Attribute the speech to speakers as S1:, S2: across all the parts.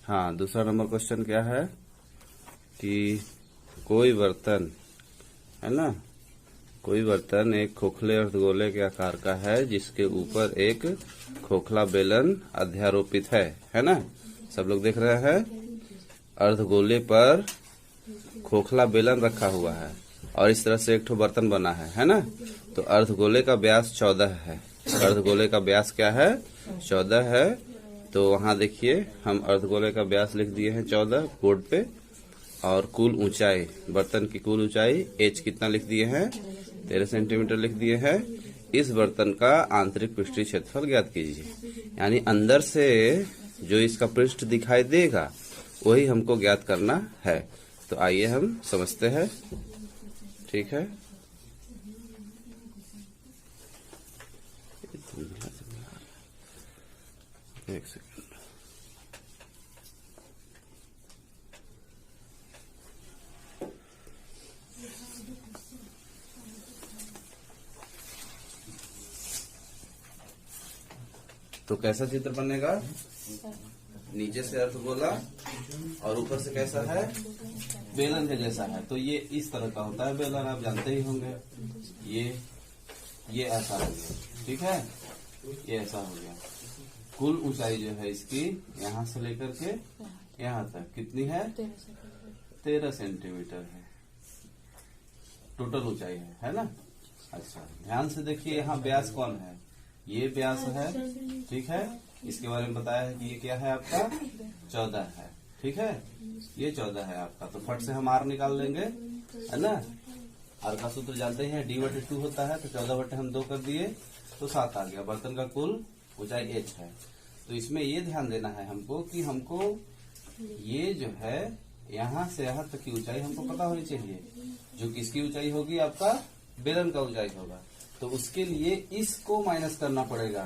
S1: हाँ, दूसरा number question क्या है कि कोई बर्तन है ना, कोई बर्तन एक खोखले अर्धगोले के आकार का है जिसके ऊपर एक खोखला बेलन अध्यारोपित है ना। सब लोग देख रहे हैं, अर्धगोले पर खोखला बेलन रखा हुआ है और इस तरह से एक ठो बर्तन बना है ना। तो अर्धगोले का व्यास 14 है। अर्धगोले का व्यास क्या है? 14 है। तो वहां देखिए हम अर्धगोले का व्यास लिख दिए हैं 14 बोर्ड पे, और कुल ऊंचाई, बर्तन की कुल ऊंचाई एच कितना लिख दिए हैं? 13 सेंटीमीटर लिख दिए हैं। इस बर्तन का आंतरिक पृष्ठीय क्षेत्रफल ज्ञात कीजिए, यानी अंदर से जो इसका पृष्ठ दिखाई देगा वही हमको ज्ञात करना है। तो आइए हम समझते हैं, ठीक है। एक सेकंड, तो कैसा चित्र बनेगा? नीचे से अर्धगोला और ऊपर से कैसा है? बेलन के जैसा है। तो ये इस तरह का होता है बेलन, आप जानते ही होंगे। ये ऐसा हो गया, ठीक है, ये ऐसा हो गया। कुल ऊंचाई जो है इसकी यहाँ से लेकर के यहाँ तक कितनी है? 13 सेंटीमीटर है टोटल ऊंचाई है ना। अच्छा, ध्यान से देखिए, यहाँ व्यास कौन है? ये व्यास है, ठीक है। इसके बारे में बताया है कि ये क्या है आपका? 14 है, ठीक है। ये 14 है आपका। तो फट से हम आर निकाल लेंगे, है ना। आर का सूत्र जानते हैं, D/2 होता है। तो 14 बटे हम 2 कर दिए तो 7 आ गया। बर्तन का कुल ऊंचाई h है। तो इसमें ये ध्यान देना है हमको कि हमको ये जो है यहाँ से यहाँ तक की ऊंचाई हमको पता होनी चाहिए। जो किसकी ऊंचाई होगी? आपका बेलन का ऊंचाई होगा। तो उसके लिए इसको माइनस करना पड़ेगा।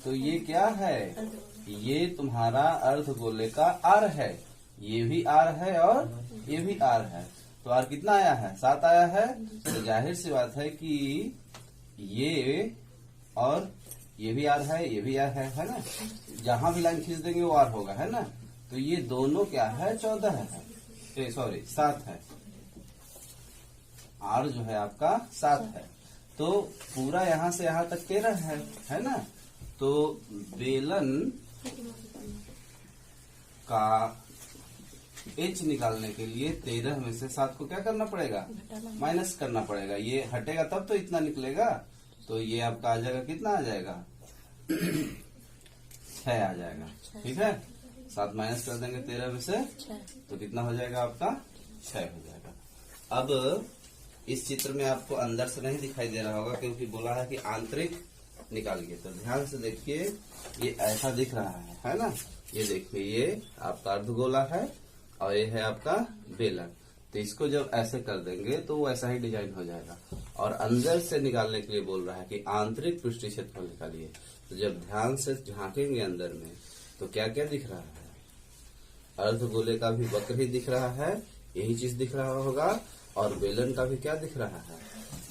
S1: तो ये क्या है? ये तुम्हारा अर्धगोले का आर है। ये भी आर है और ये भी आर है। तो आर कितना आया है? 7 आया है। तो जाहिर सी बात है कि ये और ये भी आर है, ये भी आर है ना। जहां भी लाइन खींच देंगे वो आर होगा, है ना। तो ये दोनों क्या है? 14 है, सॉरी 7 है। आर जो है आपका 7 है। तो पूरा यहाँ से यहाँ तक 13 है ना। तो बेलन का एच निकालने के लिए 13 में से 7 को क्या करना पड़ेगा? माइनस करना पड़ेगा। ये हटेगा तब तो इतना निकलेगा। तो ये आपका आ जाएगा, कितना आ जाएगा? 6 आ जाएगा, ठीक है। 7 माइनस कर देंगे 13 में से तो कितना हो जाएगा आपका? 6 हो जाएगा। अब इस चित्र में आपको अंदर से नहीं दिखाई दे रहा होगा क्योंकि बोला है कि आंतरिक निकालिए। तो ध्यान से देखिए, ये ऐसा दिख रहा है ना। ये देखिए, ये आपका अर्धगोला है और ये है आपका बेलन। तो इसको जब ऐसे कर देंगे तो वो ऐसा ही डिजाइन हो जाएगा। और अंदर से निकालने के लिए बोल रहा है कि आंतरिक पृष्ठीय क्षेत्रफल निकालिए। तो जब ध्यान से झांकेंगे अंदर में तो क्या क्या दिख रहा है? अर्धगोले का भी वक्र ही दिख रहा है, यही चीज दिख रहा होगा। और बेलन का भी क्या दिख रहा है?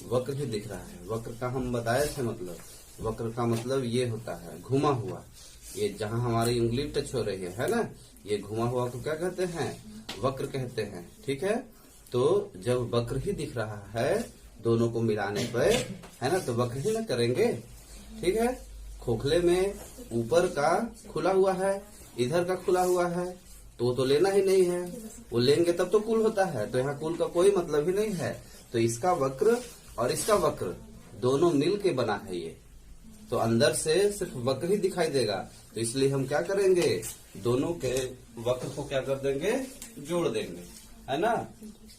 S1: वक्र ही दिख रहा है। वक्र का हम बताए थे, मतलब वक्र का मतलब ये होता है घुमा हुआ। ये जहाँ हमारी उंगली टच हो रही है ना, ये घुमा हुआ को क्या कहते हैं? वक्र कहते हैं, ठीक है। तो जब वक्र ही दिख रहा है दोनों को मिलाने पर, है ना, तो वक्र ही ना करेंगे, ठीक है। खोखले में ऊपर का खुला हुआ है, इधर का खुला हुआ है, तो लेना ही नहीं है। वो लेंगे तब तो कुल होता है। तो यहाँ कुल का कोई मतलब ही नहीं है। तो इसका वक्र और इसका वक्र दोनों मिल के बना है ये। तो अंदर से सिर्फ वक्र ही दिखाई देगा। तो इसलिए हम क्या करेंगे? दोनों के वक्र को क्या कर देंगे? जोड़ देंगे, है ना।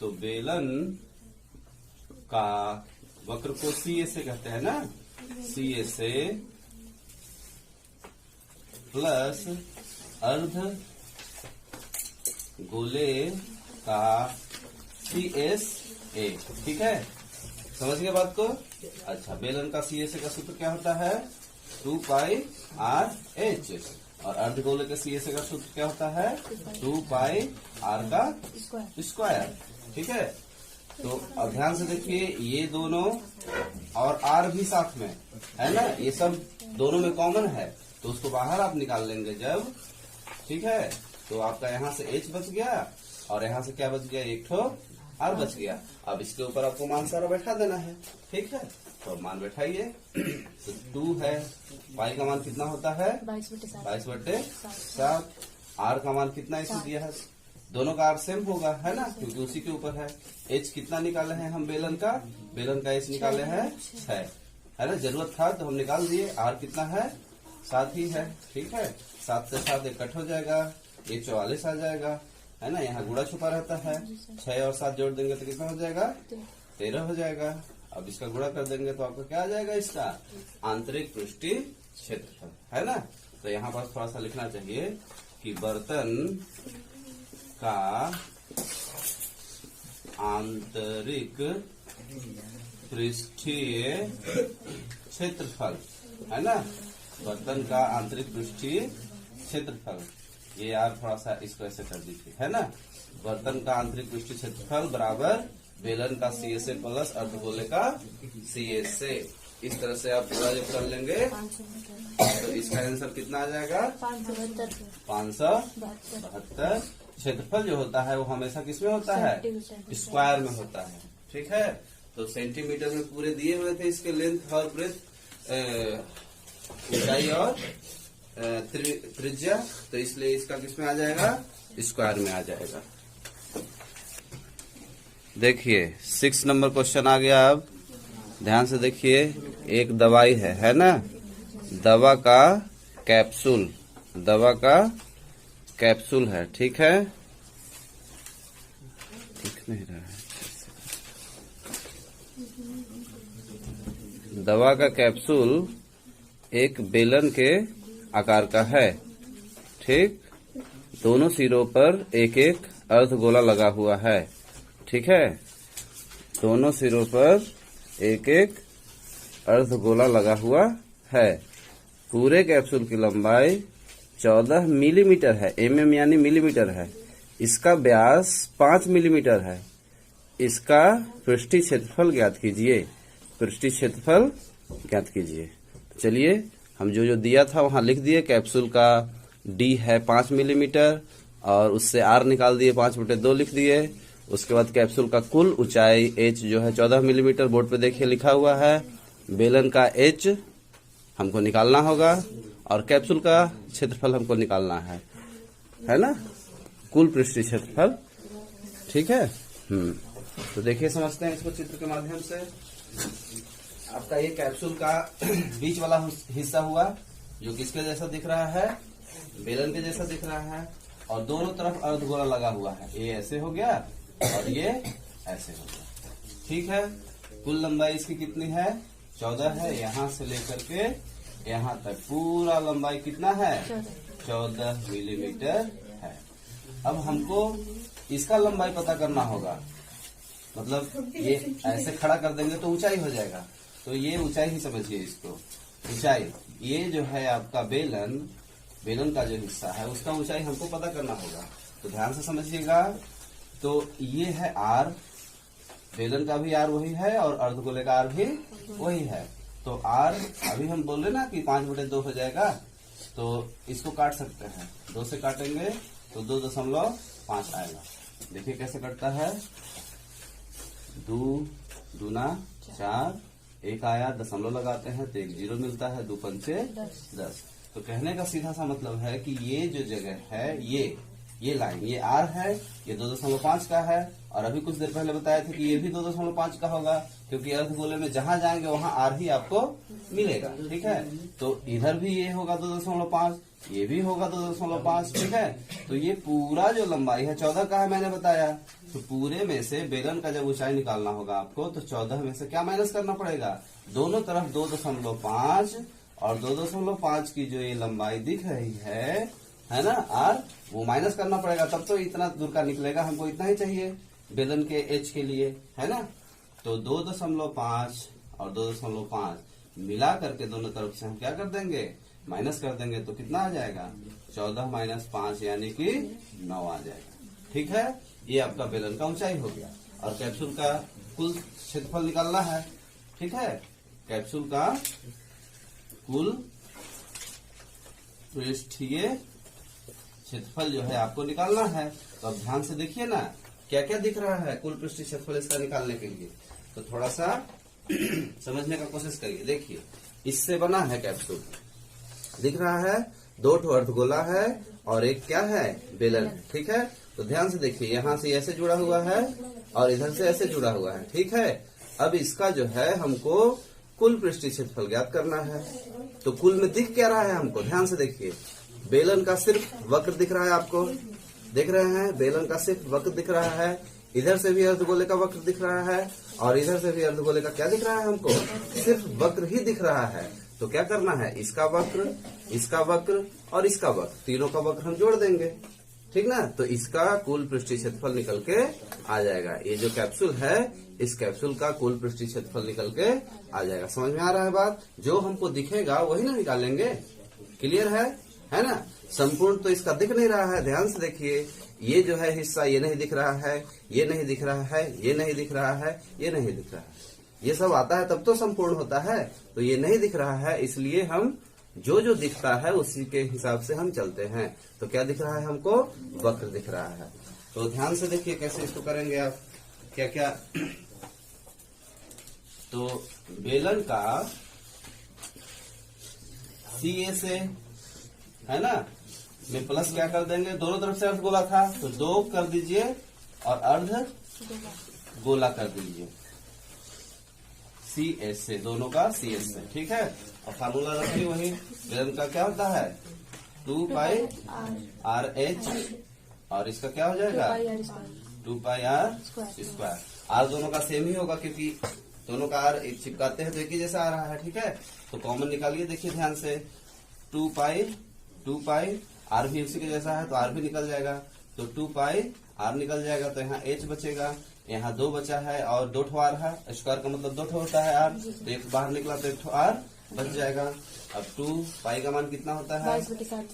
S1: तो बेलन का वक्र को CA से कहते हैं ना, CA से प्लस अर्ध गोले का CSA, ठीक है। समझ गए बात को? अच्छा, बेलन का CSA का सूत्र क्या होता है? 2πRH। और अर्धगोले के CSA का सूत्र क्या होता है? 2πR का स्क्वायर, ठीक है। तो अब ध्यान से देखिए, ये दोनों और R भी साथ में है ना, ये सब दोनों में कॉमन है। तो उसको बाहर आप निकाल लेंगे जब, ठीक है, तो आपका यहाँ से h बच गया और यहाँ से क्या बच गया, एक ठो r बच गया। अब इसके ऊपर आपको मान सारा बैठा देना है, ठीक है, तो मान बैठाइए। तो 2 है, पाई का मान कितना होता है 22/7, r का मान कितना इसमें दिया है, दोनों का r सेम होगा, है ना, क्योंकि उसी के ऊपर है। h कितना निकाले हैं हम बेलन का h निकाले हैं 6, है ना, जरूरत था तो हम निकाल दिए। r कितना है 7 ही है, ठीक है, 7 से 7 इकट्ठ हो जाएगा, ये 44 आ जाएगा, है ना, यहाँ गुणा छुपा रहता है। 6 और 7 जोड़ देंगे तो कितना हो जाएगा 13 हो जाएगा। अब इसका गुणा कर देंगे तो आपका क्या आ जाएगा, इसका आंतरिक पृष्ठीय क्षेत्रफल, है ना। तो यहाँ पर थोड़ा सा लिखना चाहिए कि बर्तन का आंतरिक पृष्ठीय क्षेत्रफल, है ना, बर्तन का आंतरिक पृष्ठीय क्षेत्रफल, ये यार थोड़ा सा इसको ऐसे कर दीजिए, है ना, बर्तन का आंतरिक पृष्ठीय क्षेत्रफल बराबर बेलन का CSA प्लस अर्धगोले का CSA। इस तरह से आप पूरा जब कर लेंगे तो इसका आंसर कितना आ जाएगा 572। क्षेत्रफल जो होता है वो हमेशा किसमें होता है, स्क्वायर में होता है, ठीक है। तो सेंटीमीटर में पूरे दिए हुए थे इसके लेंथ और ब्रेथ, ऊंचाई और त्रिज्या, तो इसलिए इसका किसमें आ जाएगा, स्क्वायर में आ जाएगा। देखिए 6 नंबर क्वेश्चन आ गया। अब ध्यान से देखिए, एक दवाई है ना, दवा का कैप्सूल है, ठीक है, दिख नहीं रहा है, दवा का कैप्सूल एक बेलन के आकार का है, ठीक, दोनों सिरों पर एक एक अर्धगोला लगा हुआ है, ठीक है, दोनों सिरों पर एक एक अर्धगोला लगा हुआ है। पूरे कैप्सूल की लंबाई 14 मिलीमीटर है, mm यानी मिलीमीटर है, इसका व्यास 5 मिलीमीटर है, इसका पृष्ठीय क्षेत्रफल ज्ञात कीजिए, पृष्ठीय क्षेत्रफल ज्ञात कीजिए। चलिए हम जो दिया था वहां लिख दिए, कैप्सूल का D है 5 मिलीमीटर और उससे R निकाल दिए, 5/2 लिख दिए। उसके बाद कैप्सूल का कुल ऊंचाई h जो है 14 मिलीमीटर, बोर्ड पे देखिए लिखा हुआ है। बेलन का h हमको निकालना होगा और कैप्सूल का क्षेत्रफल हमको निकालना है ना, कुल पृष्ठीय क्षेत्रफल, ठीक है। तो देखिए समझते हैं इसको चित्र के माध्यम से। आपका ये कैप्सूल का बीच वाला हिस्सा हुआ जो किसके जैसा दिख रहा है, बेलन के जैसा दिख रहा है, और दोनों तरफ अर्धगोला लगा हुआ है, ये ऐसे हो गया और ये ऐसे हो गया, ठीक है। कुल लंबाई इसकी कितनी है 14 है, यहाँ से लेकर के यहाँ तक पूरा लंबाई कितना है 14 मिलीमीटर है। अब हमको इसका लंबाई पता करना होगा, मतलब ये ऐसे खड़ा कर देंगे तो ऊंचाई हो जाएगा, तो ये ऊंचाई ही समझिए इसको, ऊंचाई, ये जो है आपका बेलन का जो हिस्सा है उसका ऊंचाई हमको पता करना होगा। तो ध्यान से समझिएगा, तो ये है R, बेलन का भी R वही है और अर्धगोले का R भी वही है। तो R अभी हम बोल रहे ना कि 5/2 हो जाएगा, तो इसको काट सकते हैं, 2 से काटेंगे तो 2.5 आएगा। देखिए कैसे कटता है, 2 दूना 4, 1 आया, दशमलव लगाते हैं तो 1 0 मिलता है, 2 पंचे 10। तो कहने का सीधा सा मतलब है कि ये जो जगह है, ये लाइन, ये R है, ये 2.5 का है, और अभी कुछ देर पहले बताया था कि ये भी 2.5 का होगा, क्योंकि अर्धगोले में जहां जाएंगे वहां R ही आपको मिलेगा, ठीक है। तो इधर भी ये होगा 2.5, ये भी होगा 2.5, ठीक है। तो ये पूरा जो लंबाई है 14 का है मैंने बताया, तो पूरे में से बेलन का जब ऊंचाई निकालना होगा आपको, तो 14 में से क्या माइनस करना पड़ेगा, दोनों तरफ 2.5 और 2.5 की जो ये लंबाई दिख रही है ना R, वो माइनस करना पड़ेगा, तब तो इतना दूर का निकलेगा। हमको इतना ही चाहिए बेलन के h के लिए, है ना। तो 2.5 और 2.5 मिला करके दोनों तरफ से हम क्या कर देंगे, माइनस कर देंगे, तो कितना आ जाएगा 14 - 5 यानी कि 9 आ जाएगा, ठीक है। ये आपका बेलन का ऊंचाई हो गया, और कैप्सूल का कुल क्षेत्रफल निकालना है, ठीक है। कैप्सूल का कुल पृष्ठीय क्षेत्रफल जो है आपको निकालना है। तो अब ध्यान से देखिए ना, क्या क्या दिख रहा है कुल पृष्ठीय क्षेत्रफल इसका निकालने के लिए। तो थोड़ा सा समझने का कोशिश करिए। देखिए, इससे बना है कैप्सूल, दिख रहा है, 2 ठो अर्धगोला है और एक क्या है, बेलन। ठीक है, तो ध्यान से देखिए, यहाँ से ऐसे जुड़ा हुआ है और इधर से ऐसे जुड़ा हुआ है। ठीक है, अब इसका जो है हमको कुल पृष्ठीय क्षेत्रफल ज्ञात करना है। तो कुल में दिख क्या रहा है हमको, ध्यान से देखिए, बेलन का सिर्फ वक्र दिख रहा है आपको, देख रहे हैं, बेलन का सिर्फ वक्र दिख रहा है। इधर से भी अर्धगोले का वक्र दिख रहा है और इधर से भी अर्धगोले का क्या दिख रहा है हमको, सिर्फ वक्र ही दिख रहा है। तो क्या करना है, इसका वक्र, इसका वक्र और इसका वक्र, तीनों का वक्र हम जोड़ देंगे। ठीक ना, तो इसका कुल पृष्ठीय क्षेत्रफल निकल के आ जाएगा। ये जो कैप्सूल है, इस कैप्सूल का कुल पृष्ठीय क्षेत्रफल निकल के आ जाएगा। समझ में आ रहा है बात? जो हमको दिखेगा वही ना निकालेंगे। क्लियर है ना? संपूर्ण तो इसका दिख नहीं रहा है, ध्यान से देखिए, ये जो है हिस्सा ये नहीं दिख रहा है, ये नहीं दिख रहा है, ये नहीं दिख रहा है, ये नहीं दिख रहा है। ये सब आता है तब तो संपूर्ण होता है। तो ये नहीं दिख रहा है, इसलिए हम जो जो दिखता है उसी के हिसाब से हम चलते हैं। तो क्या दिख रहा है हमको, वक्र दिख रहा है। तो ध्यान से देखिए कैसे इसको करेंगे आप, क्या क्या। तो बेलन का CA से है ना, में प्लस क्या कर देंगे, दोनों तरफ से अर्ध गोला था तो 2 कर दीजिए और अर्ध गोला कर दीजिए। CS से, दोनों का CS से। ठीक है, और फार्मूला रखिए वही, बेलन का क्या होता है, 2 पाई RH और इसका क्या हो जाएगा, 2 पाई R स्क्वायर। R दोनों का सेम ही होगा क्योंकि दोनों का R एक चिपकाते हैं तो एक ही जैसा आ रहा है। ठीक है, तो कॉमन निकालिए, देखिए ध्यान से, 2 पाई R भी उसी के जैसा है तो R भी निकल जाएगा। तो 2 पाई R निकल जाएगा, तो यहाँ H बचेगा, यहाँ 2 बचा है और 2 ठो R है, स्क्वायर का मतलब 2 ठो होता है R, तो एक बाहर निकला तो 1 ठो R बच जाएगा। अब 2 पाई का मान कितना होता है,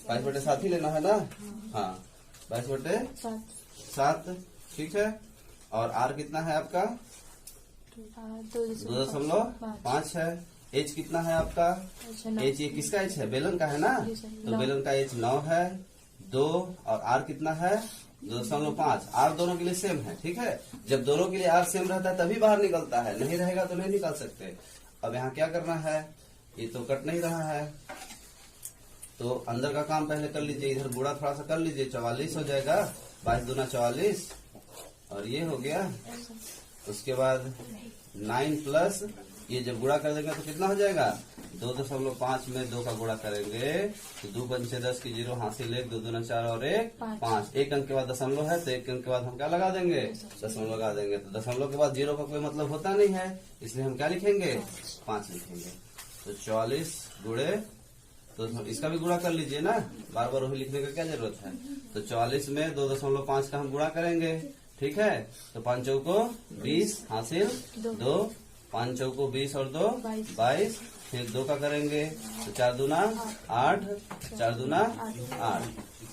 S1: 22/7 ही लेना है ना। हाँ, 22/7। ठीक है, और R कितना है आपका, 2.5 है। H कितना है आपका, H ये किसका H है, बेलन का है ना, तो बेलन का H 9 है, 2 और R कितना है, 2.5। R दोनों के लिए सेम है। ठीक है, जब दोनों के लिए R सेम रहता है तभी बाहर निकलता है, नहीं रहेगा तो नहीं निकाल सकते। अब यहाँ क्या करना है, ये तो कट नहीं रहा है तो अंदर का काम पहले कर लीजिए, इधर गुणा थोड़ा सा कर लीजिए, 44 हो जाएगा, 22 दूना 44 और ये हो गया। उसके बाद 9 प्लस ये जब गुणा कर देंगे तो कितना हो जाएगा, 2.5 में 2 का गुणा करेंगे तो 2 पंचे 10 की 0 हासिल 1, 2 दूना 4 और 1 5। एक अंक के बाद दशमलव है तो एक अंक के बाद हम क्या लगा देंगे, दशमलव लगा देंगे। तो दशमलव के बाद 0 का कोई मतलब होता नहीं है, इसलिए हम क्या लिखेंगे, 5 लिखेंगे। तो 44 गुणे, तो इसका भी गुणा कर लीजिए ना, बार बार वही लिखने का क्या जरूरत है। तो 44 में 2.5 का हम गुणा करेंगे। ठीक है, तो 5 चौको 20 हासिल 2, 5 चौको 20 और 2 22, फिर 2 का करेंगे तो 4 दूना 8, 4 दूना 8।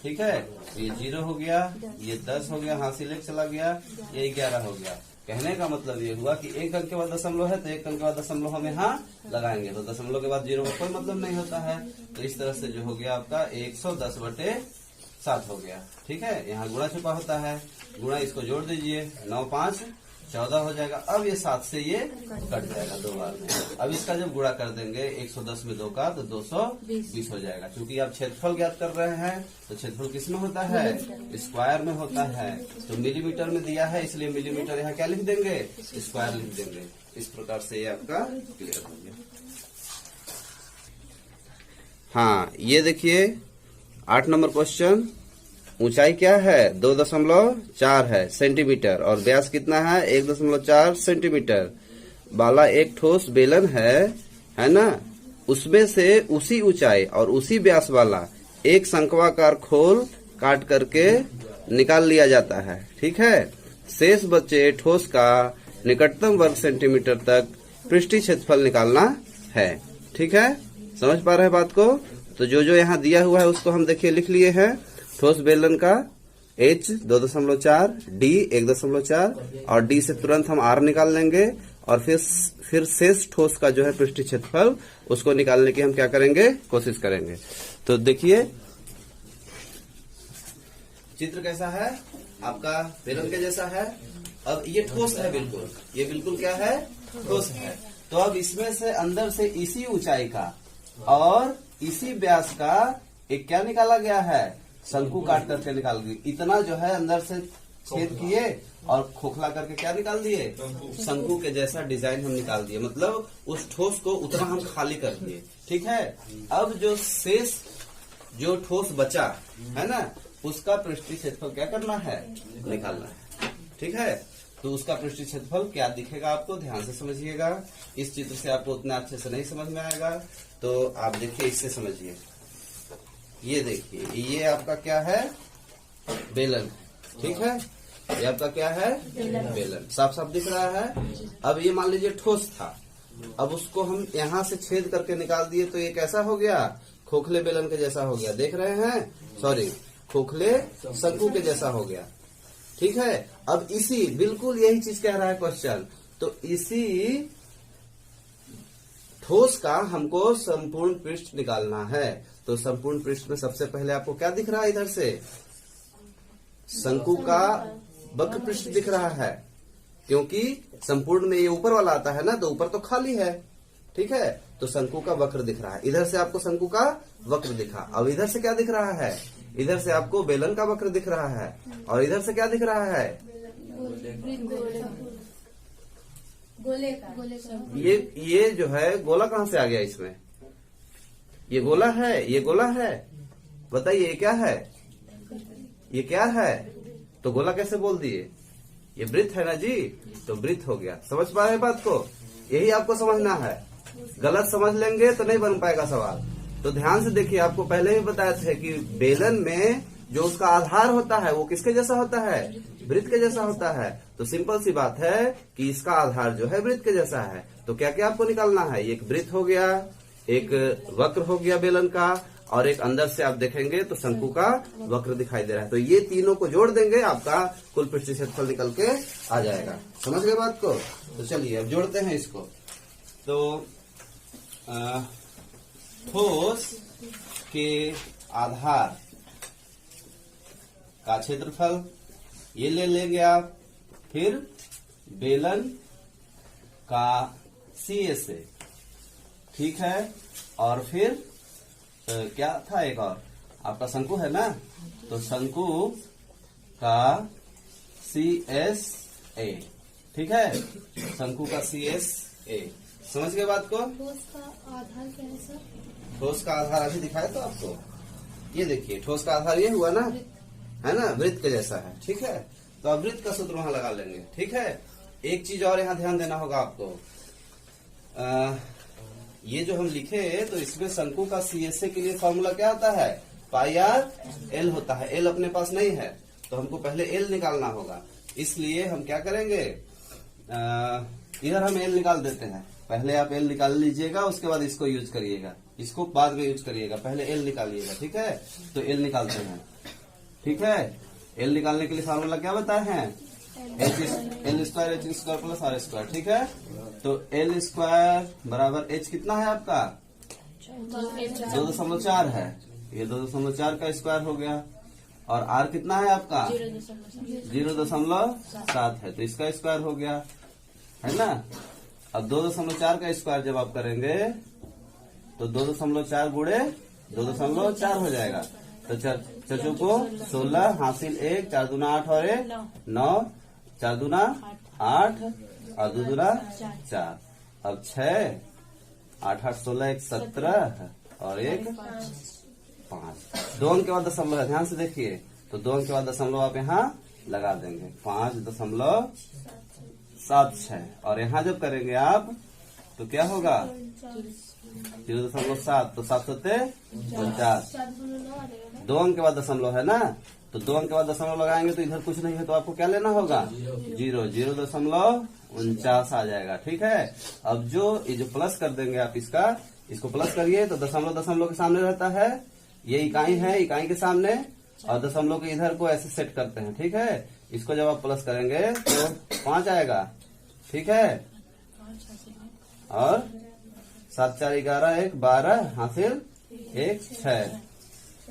S1: ठीक है, तो ये 0 हो गया, ये 10 हो गया, हासिल 1 चला गया, ये 11 हो गया। कहने का मतलब ये हुआ कि एक अंक के बाद दशमलव है तो एक अंक के बाद दशमलव हम यहाँ लगाएंगे, तो दशमलव के बाद 0 का कोई मतलब नहीं होता है। तो इस तरह से जो हो गया आपका 110/7 हो गया। ठीक है, यहाँ गुणा छुपा होता है, गुणा इसको जोड़ दीजिए, 9 5 14 हो जाएगा। अब ये 7 से ये कट जाएगा 2 बार में। अब इसका जब गुणा कर देंगे 110 में 2 का तो 220 हो जाएगा। क्योंकि आप क्षेत्रफल ज्ञात कर रहे हैं तो क्षेत्रफल किस में होता है, स्क्वायर में होता है। तो मिलीमीटर में दिया है इसलिए मिलीमीटर यहाँ क्या लिख देंगे, स्क्वायर लिख देंगे। इस प्रकार से ये आपका क्लियर हो गया। हाँ, ये देखिए 8 नंबर क्वेश्चन, ऊंचाई क्या है 2.4 है सेंटीमीटर और व्यास कितना है 1.4 सेंटीमीटर वाला एक ठोस बेलन है ना, उसमें से उसी ऊंचाई और उसी व्यास वाला एक शंक्वाकार खोल काट करके निकाल लिया जाता है। ठीक है, शेष बचे ठोस का निकटतम वर्ग सेंटीमीटर तक पृष्ठीय क्षेत्रफल निकालना है। ठीक है, समझ पा रहे हैं बात को। तो जो जो यहाँ दिया हुआ है उसको हम देखिए लिख लिए हैं। ठोस बेलन का H 2.4, D 1.4 और D से तुरंत हम R निकाल लेंगे और फिर शेष ठोस का जो है पृष्ठीय क्षेत्रफल उसको निकालने की हम क्या करेंगे, कोशिश करेंगे। तो देखिए चित्र कैसा है आपका, बेलन के जैसा है। अब ये ठोस है बिल्कुल, ये बिल्कुल क्या है, ठोस है। तो अब इसमें से अंदर से इसी ऊंचाई का और इसी व्यास का एक क्या निकाला गया है, शंकु काट करके निकाल दिए। इतना जो है अंदर से छेद किए और खोखला करके क्या निकाल दिए, शंकु के जैसा डिजाइन हम निकाल दिए। मतलब उस ठोस को उतना हम खाली कर दिए। ठीक है। अब जो शेष जो ठोस बचा है ना, उसका पृष्ठीय क्षेत्रफल क्या करना है, निकालना है। ठीक है। तो उसका पृष्ठीय क्षेत्रफल क्या दिखेगा आपको, ध्यान से समझिएगा। इस चित्र से आपको उतना अच्छे से नहीं समझ में आएगा, तो आप देखिए इससे समझिए। ये देखिए, ये आपका क्या है, बेलन। ठीक है। ये आपका क्या है, बेलन। साफ साफ दिख रहा है। अब ये मान लीजिए ठोस था, अब उसको हम यहाँ से छेद करके निकाल दिए, तो ये कैसा हो गया, खोखले बेलन के जैसा हो गया। देख रहे हैं, सॉरी, खोखले शंकु के जैसा हो गया। ठीक है। अब इसी बिल्कुल यही चीज कह रहा है क्वेश्चन। तो इसी ठोस का हमको संपूर्ण पृष्ठ निकालना है। तो संपूर्ण पृष्ठ में सबसे पहले आपको क्या दिख रहा है, इधर से शंकु का वक्र पृष्ठ दिख रहा है, क्योंकि संपूर्ण में ये ऊपर वाला आता है ना, तो ऊपर तो खाली है। ठीक है। तो शंकु का वक्र दिख रहा है। इधर से आपको शंकु का वक्र दिखा। अब इधर से क्या दिख रहा है, इधर से आपको बेलन का वक्र दिख रहा है। और इधर से क्या दिख रहा है,
S2: गोले का।
S1: ये जो है गोला कहाँ से आ गया इसमें, ये गोला है, ये गोला है। बताइए ये क्या है, ये क्या है। तो गोला कैसे बोल दिए, ये वृत्त है ना जी, तो वृत्त हो गया। समझ पा रहे बात को, यही आपको समझना है। गलत समझ लेंगे तो नहीं बन पाएगा सवाल। तो ध्यान से देखिए, आपको पहले ही बताया था कि बेलन में जो उसका आधार होता है वो किसके जैसा होता है, वृत्त के जैसा होता है। तो सिंपल सी बात है कि इसका आधार जो है वृत्त के जैसा है। तो क्या क्या आपको निकालना है, एक वृत्त हो गया, एक वक्र हो गया बेलन का, और एक अंदर से आप देखेंगे तो शंकु का वक्र दिखाई दे रहा है। तो ये तीनों को जोड़ देंगे, आपका कुल पृष्ठीय क्षेत्रफल निकल के आ जाएगा। समझ गए बात को। तो चलिए अब जोड़ते हैं इसको। तो ठोस के आधार का क्षेत्रफल ये ले लेंगे आप, फिर बेलन का CSA, ठीक है, और फिर क्या था एक और आपका शंकु है ना, तो शंकु का CSA, ठीक है, शंकु का CSA। समझ गए बात को।
S2: ठोस का आधार क्या है सर?
S1: ठोस का आधार अभी दिखाया तो आपको, ये देखिए ठोस का आधार ये हुआ ना, है ना, वृत्त के जैसा है। ठीक है। तो अब वृत्त का सूत्र वहां लगा लेंगे। ठीक है। एक चीज और यहाँ ध्यान देना होगा आपको, ये जो हम लिखे तो इसमें शंकु का CSA के लिए फॉर्मूला क्या होता है, πr/l होता है। l अपने पास नहीं है तो हमको पहले l निकालना होगा। इसलिए हम क्या करेंगे, इधर हम l निकाल देते हैं। पहले आप l निकाल लीजिएगा, उसके बाद इसको यूज करिएगा, इसको बाद में यूज करिएगा, पहले l निकालिएगा। ठीक है। तो l निकालते हैं। ठीक है। l निकालने के लिए फॉर्मूला क्या बताए हैं, l² h² प्लस r²। ठीक है। तो l² बराबर h कितना है आपका, 2.4 है, ये 2.4 का स्क्वायर हो गया। और r कितना है आपका 0.7 है, तो इसका स्क्वायर हो गया, है ना। अब 2.4 का स्क्वायर जब आप करेंगे तो 2.4 गुणे 2.4 हो जाएगा। तो चचो को 16 हासिल 1, 4 दूना 8 और 1 9, 4 दूना 8 और 2 दूना 4। अब 6, 8 8 16 1 17 और 1 5। 2 अंक के बाद दशमलव है, ध्यान से देखिए। तो 2 अंक के बाद दशमलव आप यहाँ लगा देंगे, 5.76। और यहाँ जब करेंगे आप तो क्या होगा 0.7, तो 7 7 49। 2 अंक के बाद दशमलव है ना, तो 2 अंक के बाद दशमलव लगाएंगे तो इधर कुछ नहीं है, तो आपको क्या लेना होगा 0.49 आ जाएगा। ठीक है। अब ये जो प्लस कर देंगे आप, इसको प्लस करिए तो दशमलव के सामने रहता है, ये इकाई है, इकाई के सामने, और दशमलव के इधर को ऐसे सेट करते हैं। ठीक है। इसको जब आप प्लस करेंगे तो 5 आएगा। ठीक है। और 7 4 11 1 12 हासिल 1 6।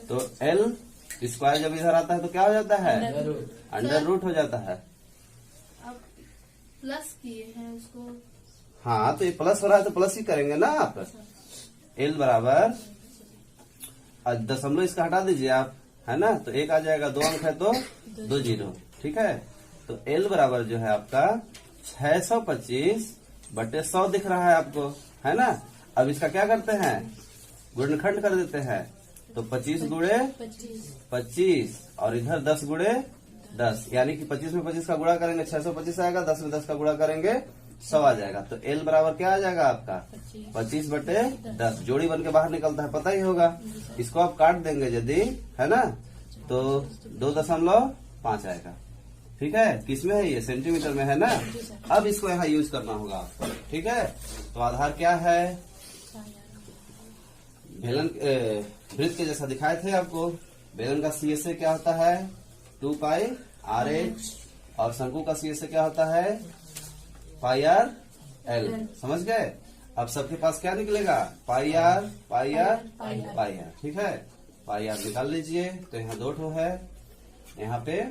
S1: तो एल स्क्वायर जब इधर आता है तो क्या हो जाता है? अंडर रूट हो जाता है।
S2: अब प्लस किए हैं उसको।
S1: हाँ, तो ये प्लस हो रहा है तो प्लस ही करेंगे ना आप। एल बराबर दशमलव इसका हटा दीजिए आप, है ना, तो 1 आ जाएगा, 2 अंक है तो 2 जीरो, ठीक है। तो एल बराबर जो है आपका 625/100 दिख रहा है आपको, है ना। अब इसका क्या करते हैं? गुणनखंड कर देते हैं। तो 25 गुणे 25 और इधर 10 गुणे 10, यानी कि 25 में 25 का गुणा करेंगे 625 आएगा, 10 में 10 का गुणा करेंगे 100 आ जाएगा। तो एल बराबर क्या आ जाएगा आपका? 25/10। जोड़ी बन के बाहर निकलता है, पता ही होगा। इसको आप काट देंगे यदि, है ना, तो 2.5 आएगा, ठीक है। किसमें है ये? सेंटीमीटर में है ना। अब इसको यहाँ यूज करना होगा आपको, ठीक है। तो आधार क्या है? बेलन वृत्त के जैसा दिखाए थे आपको। बेलन का CSA क्या होता है? 2πr(h) और शंकु का CSA क्या होता है? πr(l). समझ गए? अब सबके पास क्या निकलेगा? πr, ठीक है। πr निकाल लीजिए। तो यहाँ 2 ठो है, यहाँ पे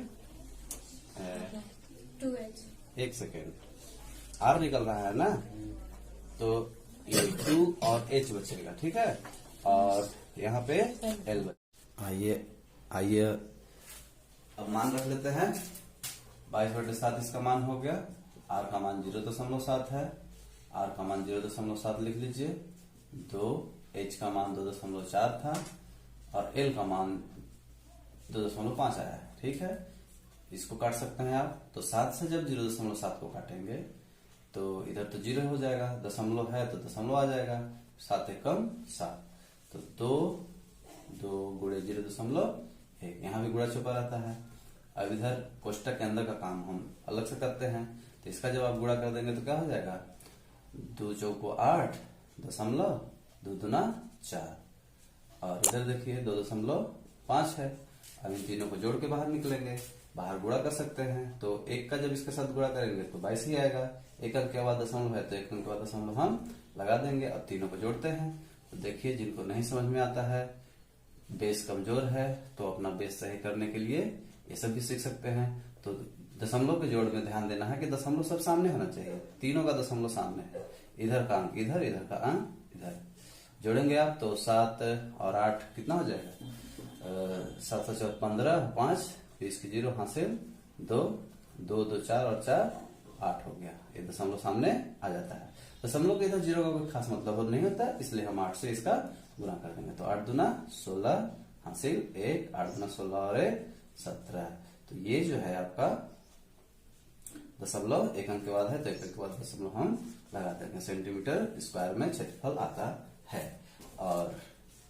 S2: 2h।
S1: 1 सेकेंड, r निकल रहा है ना, तो ये 2 और h बचेगा, ठीक है। और यहाँ पे l बचेगा। आइए अब मान रख लेते हैं। 22/7 इसका मान हो गया। r का मान 0.7 है, r का मान 0.7 लिख लीजिए। 2, h का मान 2.4 था और l का मान 2.5 आया है, ठीक है। इसको काट सकते हैं आप। तो 7 से जब 0.7 को काटेंगे तो इधर तो 0 हो जाएगा, दशमलव है तो दशमलव आ जाएगा, 7 एकम 7। तो 2 गुणे 0.1, यहाँ भी गुणा छुपा रहता है। अब इधर कोष्टक के अंदर का काम हम अलग से करते हैं। तो इसका जब आप गुणा कर देंगे तो क्या हो जाएगा? 2 चौको 8, दशमलव 2 दूना 4, और इधर देखिए 2.5 है। अब इन तीनों को जोड़ के बाहर निकलेंगे, बाहर गुणा कर सकते हैं। तो 1 का जब इसके साथ गुणा करेंगे तो 22 ही आएगा। 1 अंक के बाद दशमलव है तो 1 अंक के बाद दशमलव हम लगा देंगे। अब तीनों को जोड़ते हैं। तो देखिए, जिनको नहीं समझ में आता है, बेस कमजोर है, तो अपना बेस सही करने के लिए ये सब भी सीख सकते हैं। तो दशमलव के जोड़ में ध्यान देना है कि दशमलव सब सामने होना चाहिए। तीनों का दशमलव सामने है, इधर का अंक इधर, इधर का अंक इधर। जोड़ेंगे आप तो 7 और 8 कितना हो जाएगा? 7 से 15, 5, 20 की 0 हासिल, 2, 2, 2, 4 और 4, 8 हो गया। ये दशमलव सामने आ जाता है। दशमलव के इधर 0 का कोई खास मतलब नहीं होता, इसलिए हम 8 से इसका गुणा कर देंगे। तो 8 दूना 16 हासिल 1, 8 दूना 16 और 1 17। तो ये जो है आपका दशमलव 1 अंक के बाद है तो 1 अंक के बाद दशमलव हम लगा देंगे। सेंटीमीटर स्क्वायर में क्षेत्रफल आता है। और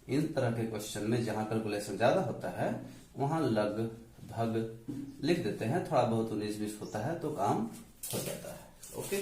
S1: इन तरह के क्वेश्चन में जहां कैलकुलेशन ज्यादा होता है वहां लगभग लिख देते हैं, थोड़ा बहुत 19-20 होता है तो काम हो जाता है। ओके।